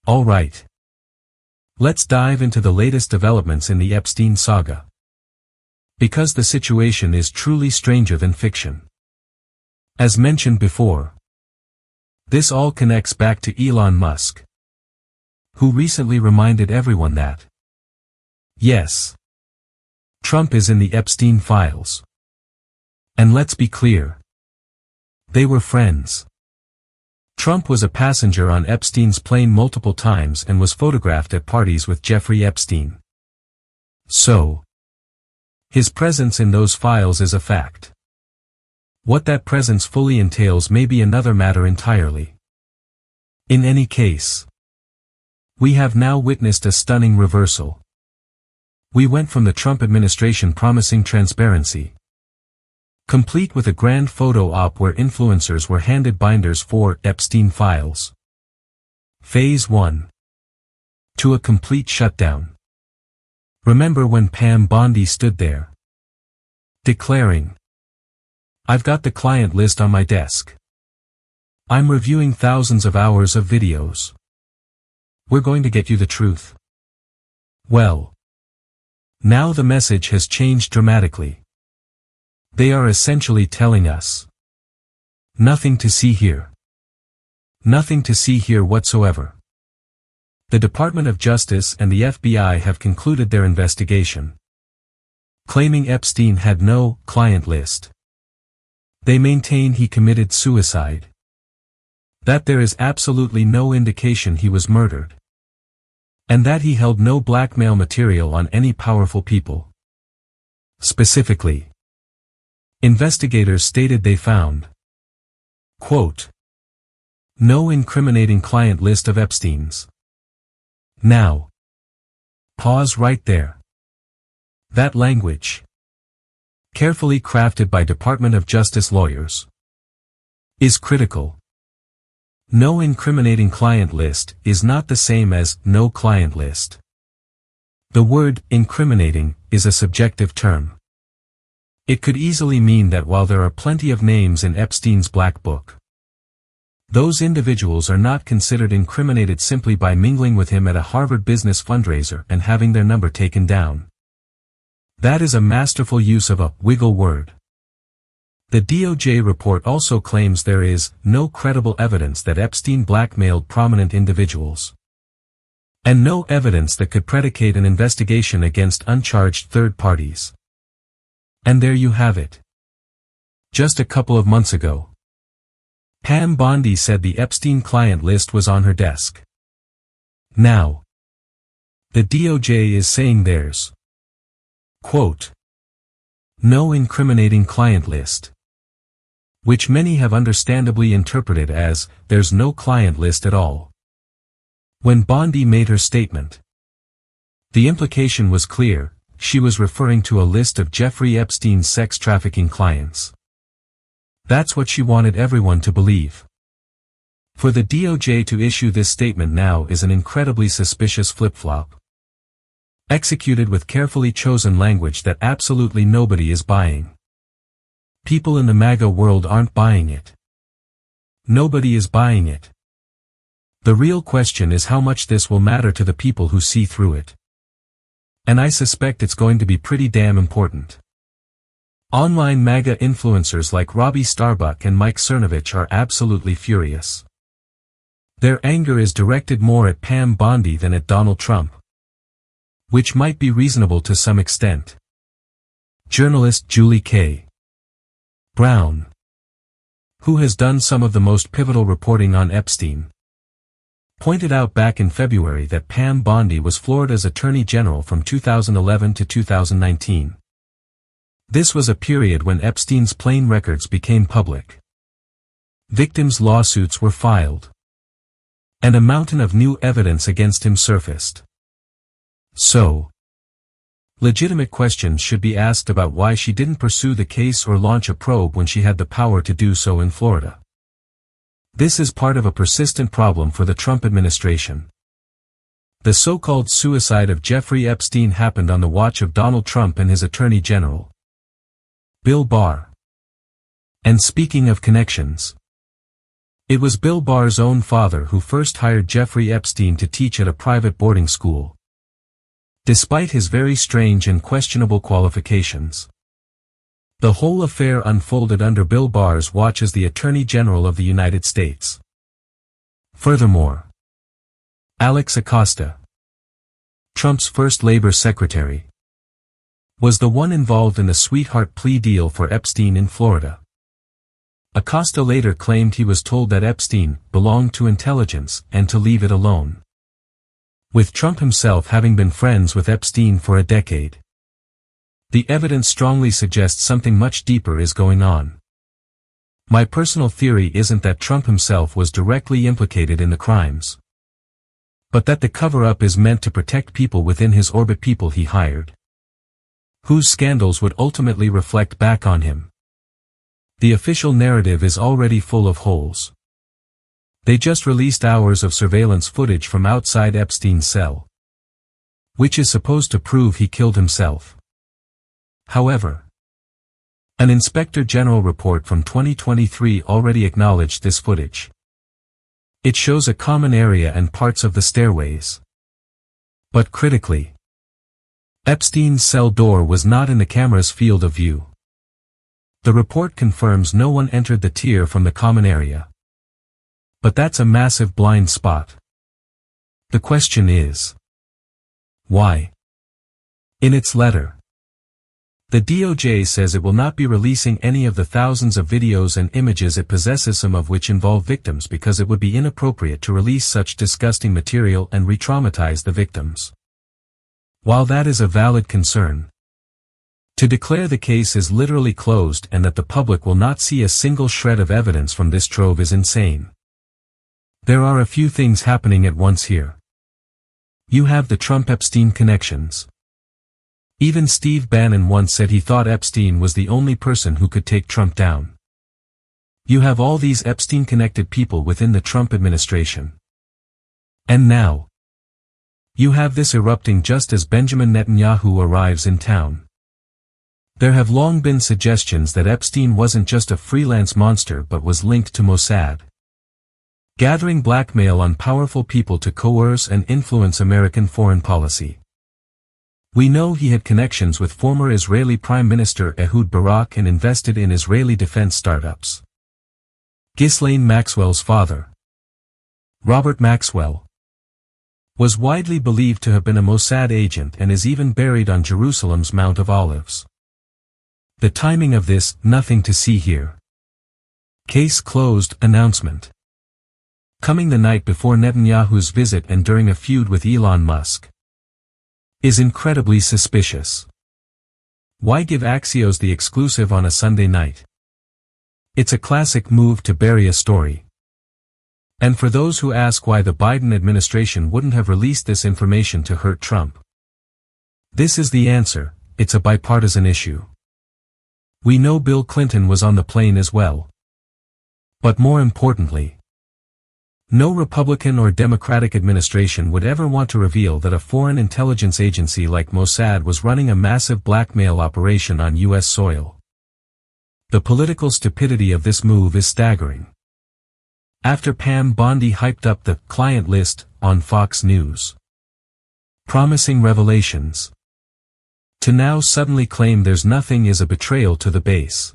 All right. Let's dive into the latest developments in the Epstein saga. Because the situation is truly stranger than fiction. As mentioned before, this all connects back to Elon Musk, who recently reminded everyone that, yes, Trump is in the Epstein files. And let's be clear, they were friends. Trump was a passenger on Epstein's plane multiple times and was photographed at parties with Jeffrey Epstein. So, his presence in those files is a fact. What that presence fully entails may be another matter entirely. In any case, we have now witnessed a stunning reversal. We went from the Trump administration promising transparency, complete with a grand photo op where influencers were handed binders for Epstein files. Phase 1. To a complete shutdown. Remember when Pam Bondi stood there, declaring, "I've got the client list on my desk. I'm reviewing thousands of hours of videos. We're going to get you the truth." Well, now the message has changed dramatically. They are essentially telling us, nothing to see here. Nothing to see here whatsoever. The Department of Justice and the FBI have concluded their investigation, claiming Epstein had no client list. They maintain he committed suicide. That there is absolutely no indication he was murdered. And that he held no blackmail material on any powerful people. Specifically, investigators stated they found, quote, "no incriminating client list of Epstein's." Now, pause right there. That language, carefully crafted by Department of Justice lawyers, is critical. No incriminating client list is not the same as no client list. The word incriminating is a subjective term. It could easily mean that while there are plenty of names in Epstein's black book, those individuals are not considered incriminated simply by mingling with him at a Harvard Business fundraiser and having their number taken down. That is a masterful use of a wiggle word. The DOJ report also claims there is no credible evidence that Epstein blackmailed prominent individuals, and no evidence that could predicate an investigation against uncharged third parties. And there you have it. Just a couple of months ago, Pam Bondi said the Epstein client list was on her desk. Now, the DOJ is saying there's, quote, "no incriminating client list," which many have understandably interpreted as, there's no client list at all. When Bondi made her statement, the implication was clear. She was referring to a list of Jeffrey Epstein's sex trafficking clients. That's what she wanted everyone to believe. For the DOJ to issue this statement now is an incredibly suspicious flip-flop, executed with carefully chosen language that absolutely nobody is buying. People in the MAGA world aren't buying it. Nobody is buying it. The real question is how much this will matter to the people who see through it. And I suspect it's going to be pretty damn important. Online MAGA influencers like Robbie Starbuck and Mike Cernovich are absolutely furious. Their anger is directed more at Pam Bondi than at Donald Trump, which might be reasonable to some extent. Journalist Julie K. Brown, who has done some of the most pivotal reporting on Epstein, pointed out back in February that Pam Bondi was Florida's Attorney General from 2011 to 2019. This was a period when Epstein's plane records became public. Victims' lawsuits were filed, and a mountain of new evidence against him surfaced. So, legitimate questions should be asked about why she didn't pursue the case or launch a probe when she had the power to do so in Florida. This is part of a persistent problem for the Trump administration. The so-called suicide of Jeffrey Epstein happened on the watch of Donald Trump and his Attorney General, Bill Barr. And speaking of connections, It was Bill Barr's own father who first hired Jeffrey Epstein to teach at a private boarding school. Despite his very strange and questionable qualifications, the whole affair unfolded under Bill Barr's watch as the Attorney General of the United States. Furthermore, Alex Acosta, Trump's first labor secretary, was the one involved in the sweetheart plea deal for Epstein in Florida. Acosta later claimed he was told that Epstein belonged to intelligence and to leave it alone, with Trump himself having been friends with Epstein for a decade. The evidence strongly suggests something much deeper is going on. My personal theory isn't that Trump himself was directly implicated in the crimes, but that the cover-up is meant to protect people within his orbit, people he hired, whose scandals would ultimately reflect back on him. The official narrative is already full of holes. They just released hours of surveillance footage from outside Epstein's cell, which is supposed to prove he killed himself. However, an Inspector General report from 2023 already acknowledged this footage. It shows a common area and parts of the stairways. But critically, Epstein's cell door was not in the camera's field of view. The report confirms no one entered the tier from the common area. But that's a massive blind spot. The question is, why? In its letter, the DOJ says it will not be releasing any of the thousands of videos and images it possesses, some of which involve victims, because it would be inappropriate to release such disgusting material and re-traumatize the victims. While that is a valid concern, to declare the case is literally closed and that the public will not see a single shred of evidence from this trove is insane. There are a few things happening at once here. You have the Trump-Epstein connections. Even Steve Bannon once said he thought Epstein was the only person who could take Trump down. You have all these Epstein-connected people within the Trump administration. And now, you have this erupting just as Benjamin Netanyahu arrives in town. There have long been suggestions that Epstein wasn't just a freelance monster but was linked to Mossad, gathering blackmail on powerful people to coerce and influence American foreign policy. We know he had connections with former Israeli Prime Minister Ehud Barak and invested in Israeli defense startups. Ghislaine Maxwell's father, Robert Maxwell, was widely believed to have been a Mossad agent and is even buried on Jerusalem's Mount of Olives. The timing of this, nothing to see here. Case closed announcement. Coming the night before Netanyahu's visit and during a feud with Elon Musk, is incredibly suspicious. Why give Axios the exclusive on a Sunday night? It's a classic move to bury a story. And for those who ask why the Biden administration wouldn't have released this information to hurt Trump, this is the answer: it's a bipartisan issue. We know Bill Clinton was on the plane as well. But more importantly, no Republican or Democratic administration would ever want to reveal that a foreign intelligence agency like Mossad was running a massive blackmail operation on U.S. soil. The political stupidity of this move is staggering. After Pam Bondi hyped up the client list on Fox News, promising revelations, to now suddenly claim there's nothing is a betrayal to the base.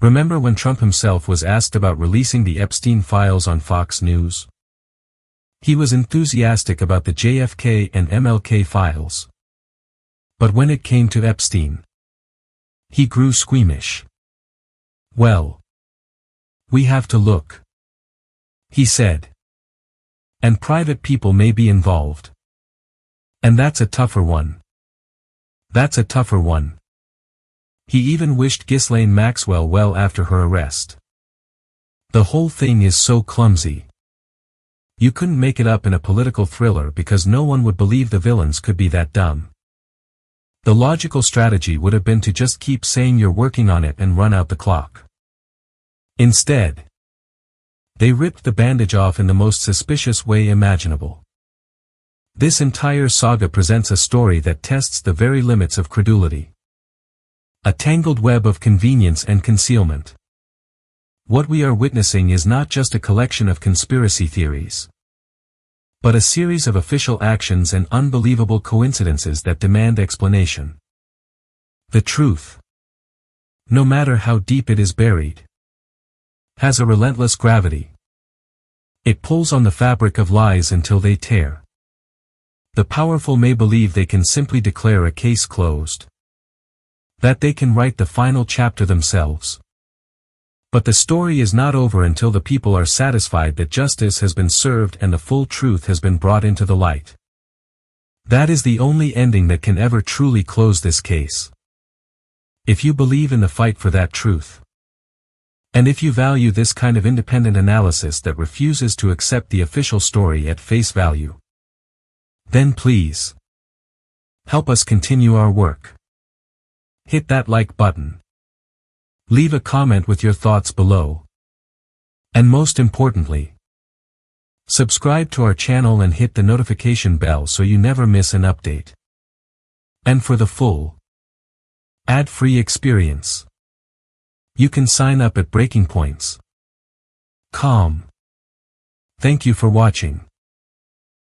Remember when Trump himself was asked about releasing the Epstein files on Fox News? He was enthusiastic about the JFK and MLK files. But when it came to Epstein, he grew squeamish. Well, we have to look, he said. And private people may be involved. And that's a tougher one. That's a tougher one. He even wished Ghislaine Maxwell well after her arrest. The whole thing is so clumsy. You couldn't make it up in a political thriller because no one would believe the villains could be that dumb. The logical strategy would have been to just keep saying you're working on it and run out the clock. Instead, they ripped the bandage off in the most suspicious way imaginable. This entire saga presents a story that tests the very limits of credulity. A tangled web of convenience and concealment. What we are witnessing is not just a collection of conspiracy theories, but a series of official actions and unbelievable coincidences that demand explanation. The truth, no matter how deep it is buried, has a relentless gravity. It pulls on the fabric of lies until they tear. The powerful may believe they can simply declare a case closed, that they can write the final chapter themselves. But the story is not over until the people are satisfied that justice has been served and the full truth has been brought into the light. That is the only ending that can ever truly close this case. If you believe in the fight for that truth, and if you value this kind of independent analysis that refuses to accept the official story at face value, then please help us continue our work. Hit that like button. Leave a comment with your thoughts below. And most importantly, subscribe to our channel and hit the notification bell so you never miss an update. And for the full, ad-free experience, you can sign up at breakingpoints.com. Thank you for watching.